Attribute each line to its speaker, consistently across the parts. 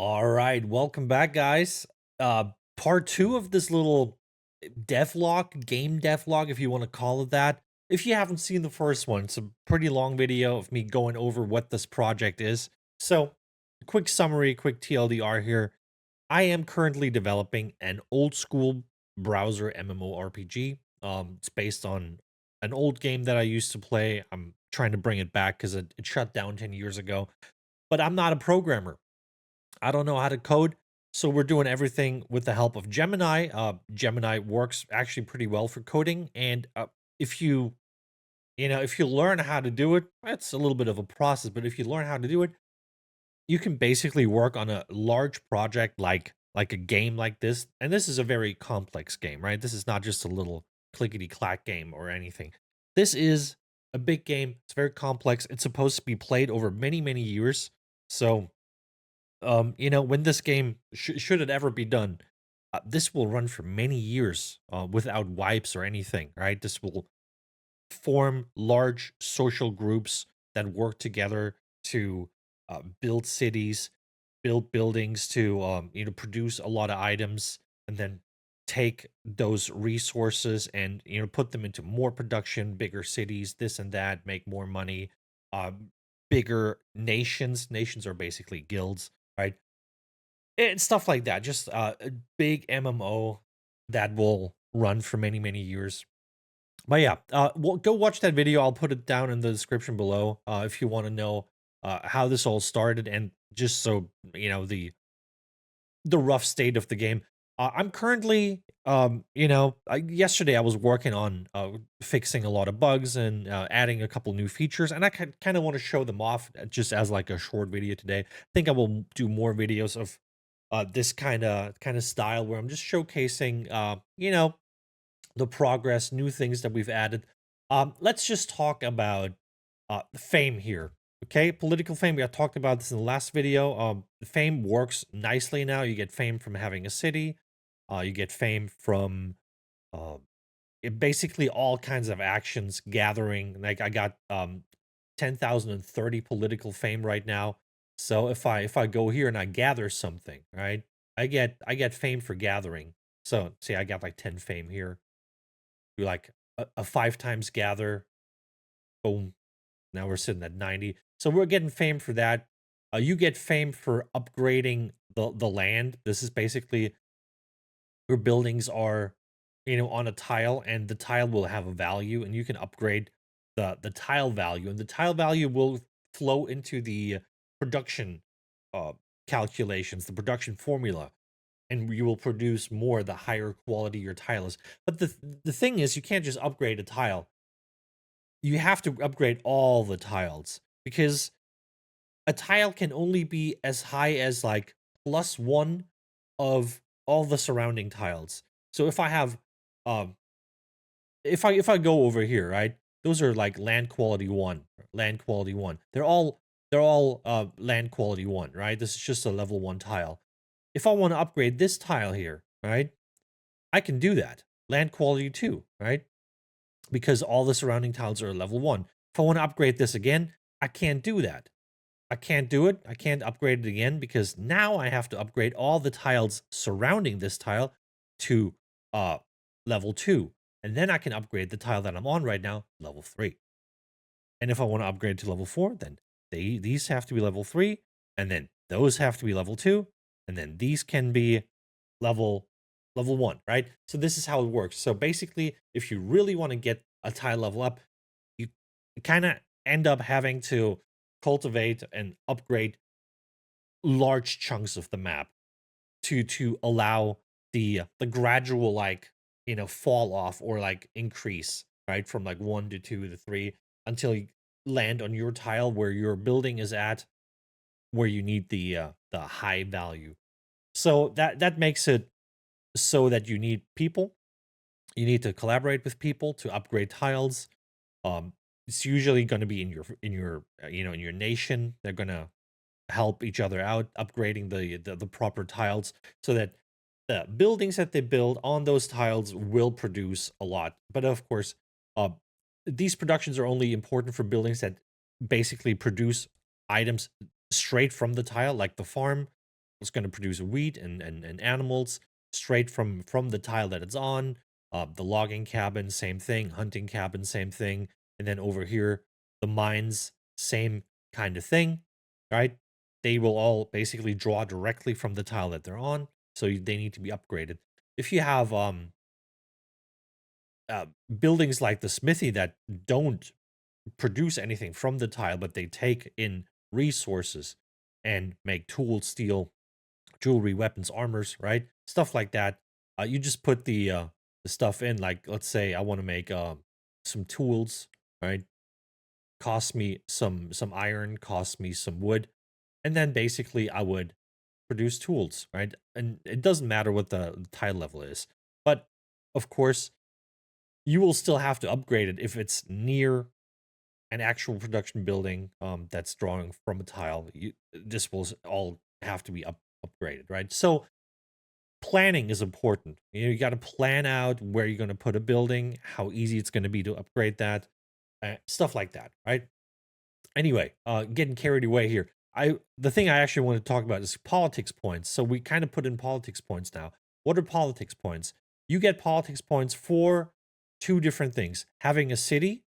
Speaker 1: All right, welcome back, guys. Part two of this little devlog, game devlog, if you want to call it that. If you haven't seen the first one, it's a pretty long video of me going over what this project is. So, quick summary, quick TLDR here. I am currently developing an old school browser MMORPG. It's based on an old game that I used to play. I'm trying to bring it back because it shut down 10 years ago. But I'm not a programmer. I don't know how to code, so we're doing everything with the help of Gemini. Gemini works actually pretty well for coding, and if if you learn how to do it, it's a little bit of a process. But if you learn how to do it, you can basically work on a large project like a game like this. And this is a very complex game, right? This is not just a little clickety clack game or anything. This is a big game. It's very complex. It's supposed to be played over many years. So when this game should it ever be done, this will run for many years without wipes or anything, right? This will form large social groups that work together to build cities, build buildings, to produce a lot of items, and then take those resources and put them into more production, bigger cities, this and that, make more money, bigger nations. Nations are basically guilds, right? And stuff like that. Just a big MMO that will run for many years. But yeah, well, go watch that video. I'll put it down in the description below if you want to know how this all started, and just so the rough state of the game. I'm currently, yesterday I was working on fixing a lot of bugs and adding a couple new features, and I kind of want to show them off just as like a short video today. I think I will do more videos of this kind of style where I'm just showcasing, the progress, new things that we've added. Let's just talk about fame here. Okay, political fame. We talked about this in the last video. Fame works nicely now. You get fame from having a city. You get fame from um, basically all kinds of actions gathering. Like I got 10,030 political fame right now. So if I go here and I gather something, right? I get fame for gathering. So see, I got like 10 fame here. Do like a five times gather. Boom. Now we're sitting at 90. So we're getting fame for that. You get fame for upgrading the land. This is basically your buildings are, on a tile, and the tile will have a value, and you can upgrade the tile value, and the tile value will flow into the production uh calculations, the production formula, and you will produce more the higher quality your tile is. But the thing is, you can't just upgrade a tile. You have to upgrade all the tiles, because a tile can only be as high as like +1 of all the surrounding tiles. So if I have um if I go over here, right? Those are like land quality 1, land quality 1. They're all land quality 1, right? This is just a level 1 tile. If I want to upgrade this tile here, right? I can do that. Land quality 2, right? Because all the surrounding tiles are level 1. If I want to upgrade this again, I can't do that. I can't do it. I can't upgrade it again because now I have to upgrade all the tiles surrounding this tile to uh level 2. And then I can upgrade the tile that I'm on right now, level 3. And if I want to upgrade to level 4, then these have to be level 3, and then those have to be level 2, and then these can be level level 1, right? So this is how it works. So basically, if you really want to get a tile level up, you kind of end up having to cultivate and upgrade large chunks of the map to allow the gradual, like, fall off or like increase, right, from like 1 to 2 to 3 until you land on your tile where your building is at, where you need the high value. So that makes it so that you need people. You need to collaborate with people to upgrade tiles. It's usually going to be in your nation. They're going to help each other out, upgrading the proper tiles so that the buildings that they build on those tiles will produce a lot. But of course, uh, these productions are only important for buildings that basically produce items straight from the tile, like the farm. It's going to produce wheat and animals straight from the tile that it's on. The logging cabin, same thing. Hunting cabin, same thing. And then over here, the mines, same kind of thing, right? They will all basically draw directly from the tile that they're on, so they need to be upgraded. If you have uh, buildings like the smithy that don't produce anything from the tile, but they take in resources and make tools, steel, jewelry, weapons, armors, right? Stuff like that. You just put the stuff in. Like, let's say I want to make some tools, right? Cost me some iron, cost me some wood, and then basically I would produce tools, right? And it doesn't matter what the tile level is, but of course you will still have to upgrade it if it's near an actual production building that's drawing from a tile. This will all have to be upgraded, right? So planning is important. You got to plan out where you're going to put a building, how easy it's going to be to upgrade that, stuff like that, right? Anyway, getting carried away here. The thing I actually want to talk about is politics points. So we kind of put in politics points now. What are politics points? You get politics points for two different things: having a city.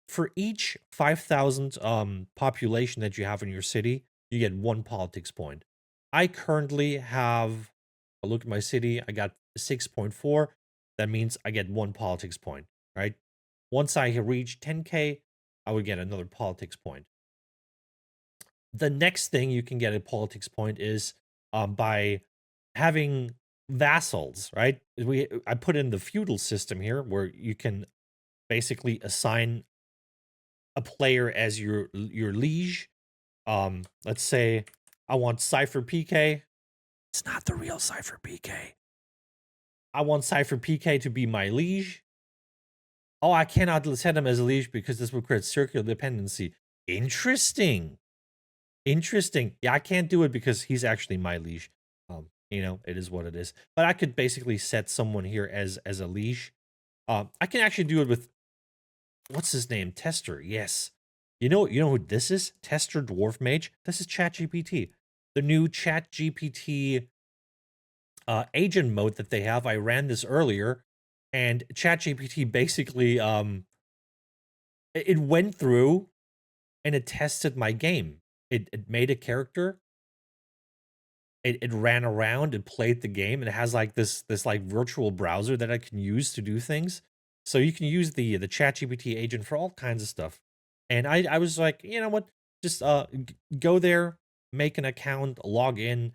Speaker 1: For each 5,000 population that you have in your city, you get one politics point. I currently have a look at my city. I got 6.4. That means I get one politics point, right? Once I reach 10K, I would get another politics point. The next thing you can get a politics point is by having vassals, right? I put in the feudal system here where you can basically assign a player as your liege. Let's say I want Cypher PK. It's not the real Cypher PK. I want Cypher PK to be my liege. Oh, I cannot set him as a liege because this would create circular dependency. Interesting. Interesting. Yeah, I can't do it because he's actually my liege. It is what it is. But I could basically set someone here as a liege. I can actually do it with what's his name? Tester. Yes. You know who this is? Tester Dwarf Mage. This is ChatGPT. The new ChatGPT agent mode that they have. I ran this earlier, and ChatGPT basically it went through and it tested my game. It made a character. It ran around and played the game, and it has like this like virtual browser that I can use to do things. So you can use the ChatGPT agent for all kinds of stuff. And I was like, you know what? Just go there, make an account, log in,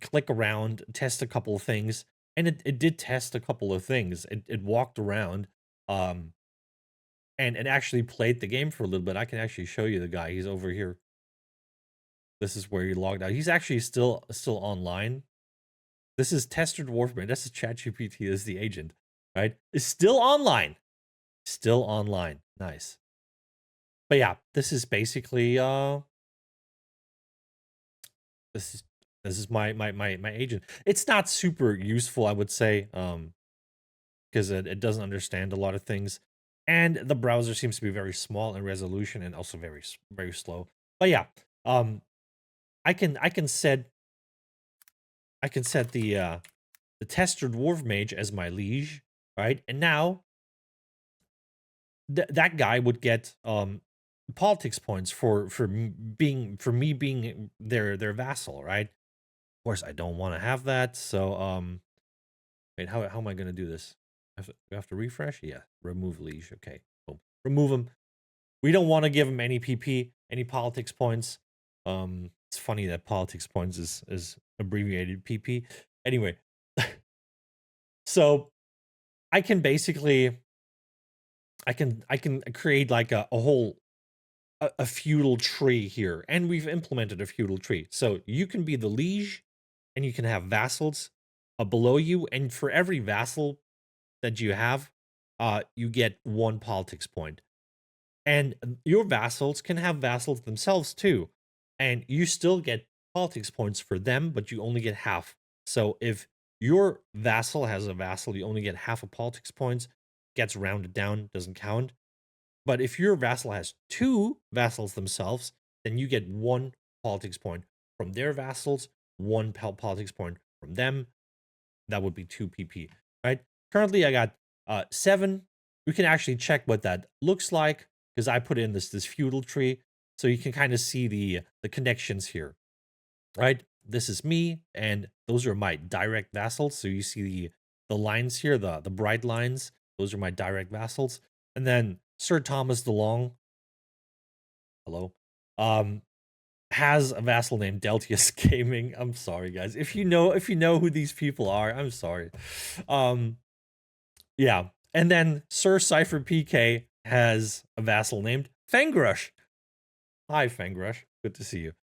Speaker 1: click around, test a couple of things, and it did test a couple of things. It walked around, and actually played the game for a little bit. I can actually show you the guy. He's over here. This is where he logged out. He's actually still online. This is Tester Dwarfman. This is ChatGPT. This is the agent, right? It's still online. Still online. Nice. But yeah, this is basically this is my agent. It's not super useful, I would say, because it doesn't understand a lot of things, and the browser seems to be very small in resolution and also very slow. But yeah, I can set the Tester Dwarf Mage as my liege, right? And now that guy would get politics points for me being their vassal, right? Of course, I don't want to have that. So wait, how am I going to do this? I have to refresh. Yeah, remove liege. Okay, boom, remove him. We don't want to give him any PP, any politics points. It's funny that politics points is abbreviated PP. Anyway, so I can basically I can create like a whole a feudal tree here, and we've implemented a feudal tree. So you can be the liege, and you can have vassals below you, and for every vassal that you have, you get one politics point. And your vassals can have vassals themselves too, and you still get politics points for them, but you only get half. So if your vassal has a vassal, you only get half of politics points. Gets rounded down, doesn't count. But if your vassal has two vassals themselves, then you get one politics point. from their vassals, 1 politics point from them. That would be 2 PP, right? Currently, I got 7. We can actually check what that looks like because I put in this feudal tree, so you can kind of see the connections here, right? This is me, and those are my direct vassals. So you see the lines here, the bright lines. Those are my direct vassals, and then Sir Thomas DeLong, hello, um, has a vassal named Deltius Gaming. I'm sorry, guys. If you know who these people are, I'm sorry. Yeah. And then Sir Cypher PK has a vassal named Fangrush. Hi, Fangrush. Good to see you.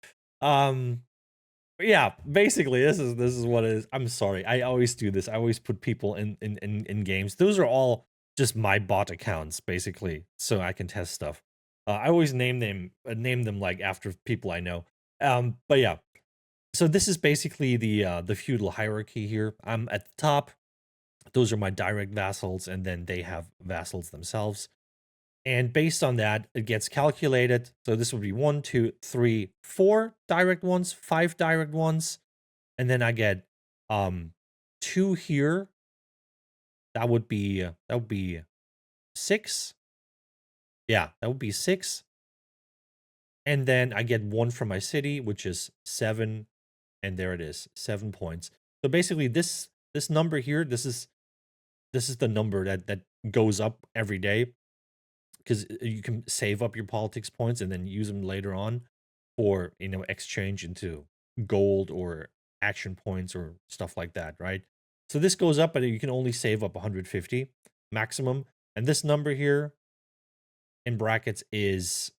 Speaker 1: Yeah, basically this is what it is. I'm sorry. I always do this. I always put people in games. Those are all just my bot accounts, basically, so I can test stuff. I always name them like after people I know. But yeah. So this is basically the feudal hierarchy here. I'm at the top. Those are my direct vassals, and then they have vassals themselves. And based on that, it gets calculated. So this would be 1, 2, 3, 4 direct ones, 5 direct ones, and then I get 2 here. That would be 6. Yeah, that would be 6. And then I get 1 from my city, which is 7, and there it is, 7 points. So basically, this number here, this is the number that goes up every day, because you can save up your politics points and then use them later on for exchange into gold or action points or stuff like that, right? So this goes up, but you can only save up 150 maximum, and this number here in brackets is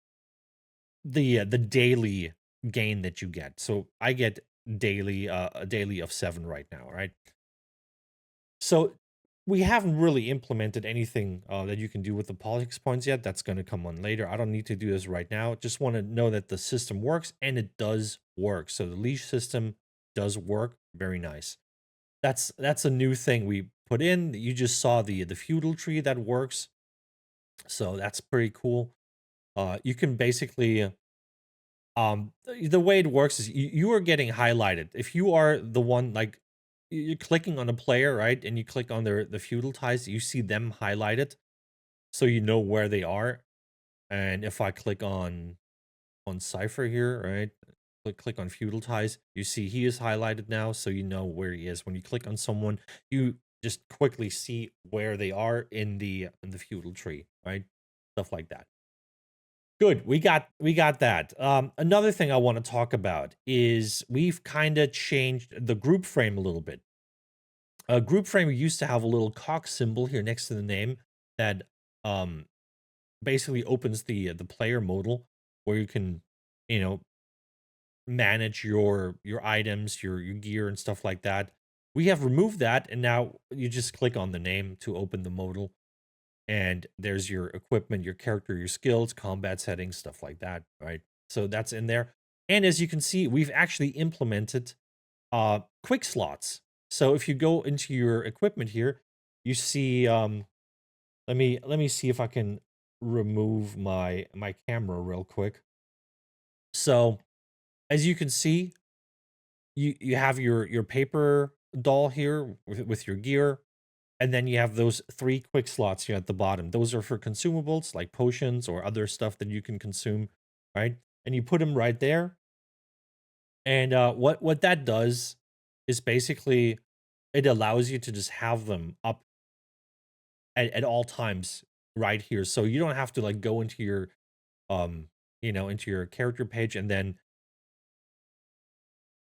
Speaker 1: the daily gain that you get. So I get daily a daily of 7 right now, right? So we haven't really implemented anything that you can do with the politics points yet. That's going to come on later. I don't need to do this right now. Just want to know that the system works, and it does work. So the leash system does work. Very nice. That's a new thing we put in. You just saw the feudal tree that works. So that's pretty cool. You can basically the way it works is you are getting highlighted. If you are the one, like, you're clicking on a player, right, and you click on the feudal ties, you see them highlighted, so you know where they are. And if I click on Cypher here, right, click on feudal ties, you see he is highlighted now, so you know where he is. When you click on someone, you just quickly see where they are in the feudal tree, right? Stuff like that. Good. We got that. Another thing I want to talk about is we've kind of changed the group frame a little bit. A group frame used to have a little cock symbol here next to the name that um basically opens the player modal, where you can, you know, manage your items, your gear and stuff like that. We have removed that, and now you just click on the name to open the modal, and there's your equipment, your character, your skills, combat settings, stuff like that, right? So that's in there. And as you can see, we've actually implemented quick slots. So if you go into your equipment here, you see let me see if I can remove my camera real quick. So as you can see, you have your paper doll here with your gear. And then you have those 3 quick slots here at the bottom. Those are for consumables like potions or other stuff that you can consume, right? And you put them right there. And what that does is basically it allows you to just have them up at all times right here. So you don't have to like go into your um into your character page and then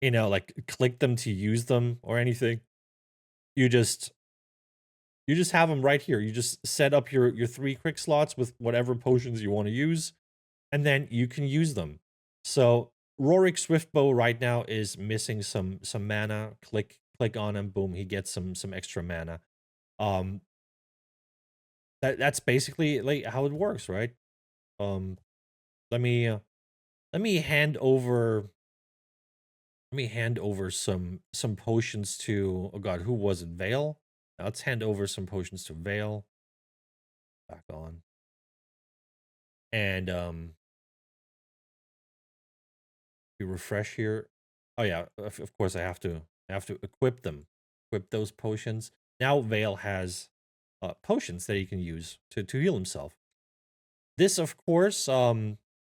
Speaker 1: like click them to use them or anything. You just You just have them right here. You just set up your 3 quick slots with whatever potions you want to use, and then you can use them. So Rorik Swiftbow right now is missing some mana. Click on him, boom, he gets some extra mana. Um, that's basically like how it works, right? Um, let me let me hand over some potions to, oh god, who was it? Vale. Now let's hand over some potions to Vale. Back on. And we refresh here. Oh yeah, of course I have to equip them. Equip those potions. Now Vale has potions that he can use to heal himself. This, of course,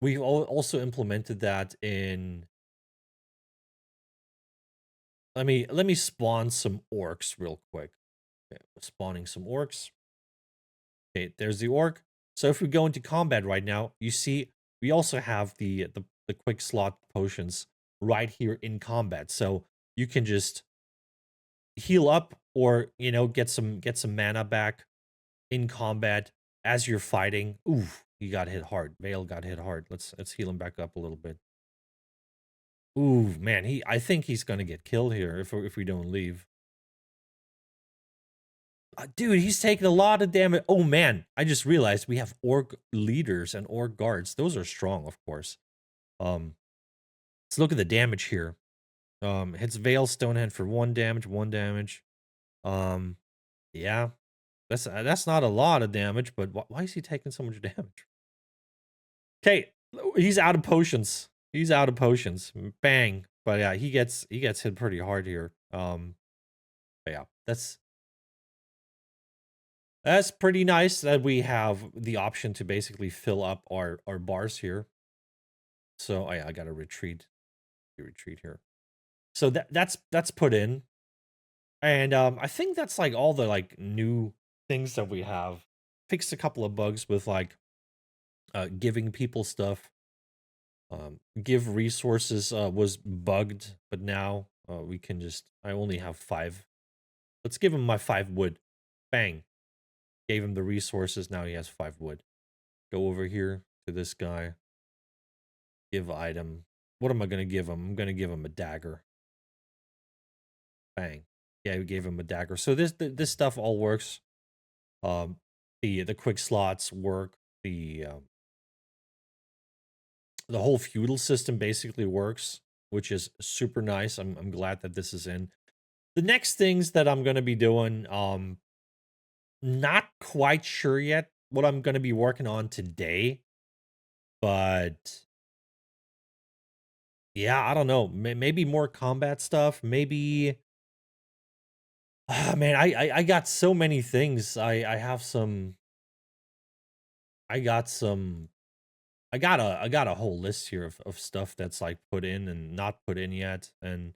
Speaker 1: we've also implemented that in. Let me spawn some orcs real quick. Okay, spawning some orcs. Okay, there's the orc. So if we go into combat right now, you see we also have the quick slot potions right here in combat. So you can just heal up or get some mana back in combat as you're fighting. Oof, he got hit hard. Vale got hit hard. Let's heal him back up a little bit. Ooh, man, I think he's gonna get killed here if we don't leave. Dude, he's taking a lot of damage. Oh man, I just realized we have orc leaders and orc guards. Those are strong, of course. Um, let's look at the damage here. Hits Vale Stonehand for 1 damage, 1 damage. Um, yeah, that's not a lot of damage, but why is he taking so much damage? Okay, he's out of potions. He's out of potions. Bang. But yeah, he gets hit pretty hard here. But yeah, that's pretty nice that we have the option to basically fill up our bars here. So I gotta retreat here. So that's put in, and I think that's like all the like new things that we have. Fixed a couple of bugs with like giving people stuff. Give resources was bugged, but now we can just. I only have 5. Let's give him my 5 wood. Bang. Gave him the resources. Now he has 5 wood. Go over here to this guy. Give item. What am I going to give him? I'm going to give him a dagger. Bang. Yeah, we gave him a dagger. So this stuff all works. The quick slots work. The whole feudal system basically works, which is super nice. I'm glad that this is in. The next things that I'm going to be doing, not quite sure yet what I'm going to be working on today, but yeah, I don't know. Maybe more combat stuff. Maybe. Ah, man, I got so many things. I have some. I got some. I got a whole list here of stuff that's like put in and not put in yet, and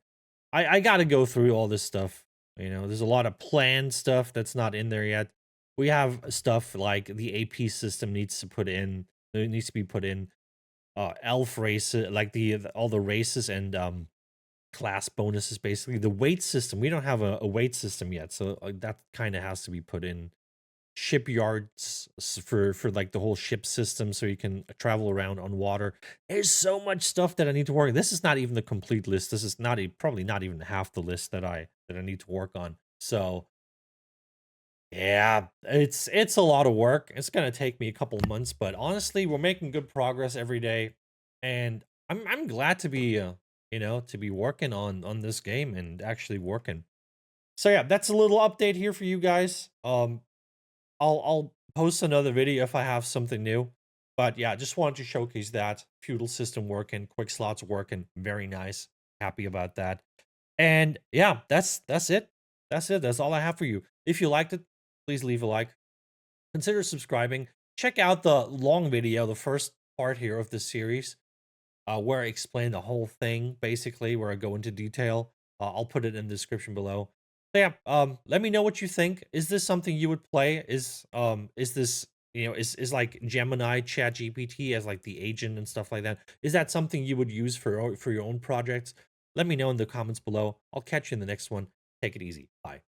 Speaker 1: I got to go through all this stuff. There's a lot of planned stuff that's not in there yet. We have stuff like the AP system needs to put in. It needs to be put in. Elf races, like all the races and class bonuses. Basically, the weight system. We don't have a weight system yet, so that kind of has to be put in. Shipyards for like the whole ship system, so you can travel around on water. There's so much stuff that I need to work. This is not even the complete list. This is probably not even half the list that I need to work on. So yeah, it's a lot of work. It's gonna take me a couple months, but honestly, we're making good progress every day, and I'm glad to be to be working on this game and actually working. So yeah, that's a little update here for you guys. I'll post another video if I have something new. But yeah, just wanted to showcase that feudal system working, quick slots working, very nice. Happy about that. And yeah, that's it. That's it. That's all I have for you. If you liked it, please leave a like. Consider subscribing. Check out the long video, the first part here of this series, where I explain the whole thing, basically, where I go into detail. I'll put it in the description below. So yeah, let me know what you think. Is this something you would play? Is this is like Gemini, Chat GPT as like the agent and stuff like that? Is that something you would use for your own projects? Let me know in the comments below. I'll catch you in the next one. Take it easy. Bye.